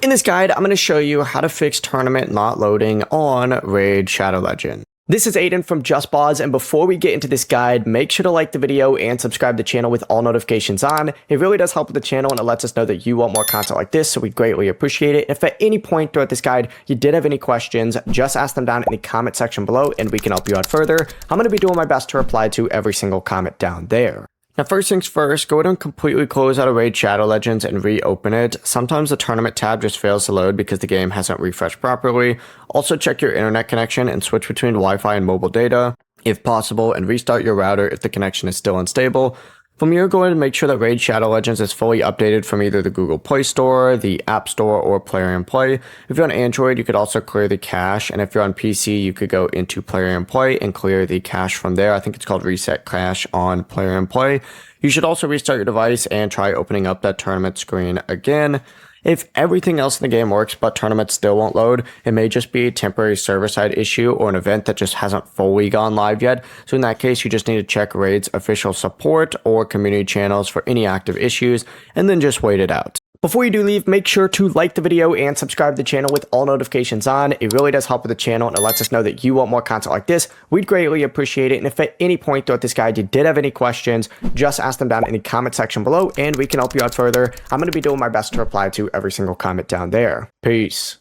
In this guide, I'm going to show you how to fix tournament not loading on Raid Shadow Legend. This is Aiden from JustBoz, and before we get into this guide, make sure to like the video and subscribe to the channel with all notifications on. It really does help with the channel, and it lets us know that you want more content like this, so we greatly appreciate it. If at any point throughout this guide you did have any questions, just ask them down in the comment section below, and we can help you out further. I'm going to be doing my best to reply to every single comment down there. Now, first things first, go ahead and completely close out of Raid Shadow Legends and reopen it. Sometimes the tournament tab just fails to load because the game hasn't refreshed properly. Also, check your internet connection and switch between Wi-Fi and mobile data, if possible, and restart your router if the connection is still unstable. From here, go ahead and make sure that Raid Shadow Legends is fully updated from either the Google Play Store, the App Store, or Player and Play. If you're on Android, you could also clear the cache, and if you're on PC, you could go into Player and Play and clear the cache from there. I think it's called Reset Cache on Player and Play. You should also restart your device and try opening up that tournament screen again. If everything else in the game works but tournaments still won't load, it may just be a temporary server-side issue or an event that just hasn't fully gone live yet. So in that case, you just need to check Raid's official support or community channels for any active issues, and then just wait it out. Before you do leave, make sure to like the video and subscribe to the channel with all notifications on. It really does help with the channel, and it lets us know that you want more content like this. We'd greatly appreciate it. And if at any point throughout this guide you did have any questions, just ask them down in the comment section below, and we can help you out further. I'm going to be doing my best to reply to every single comment down there. Peace.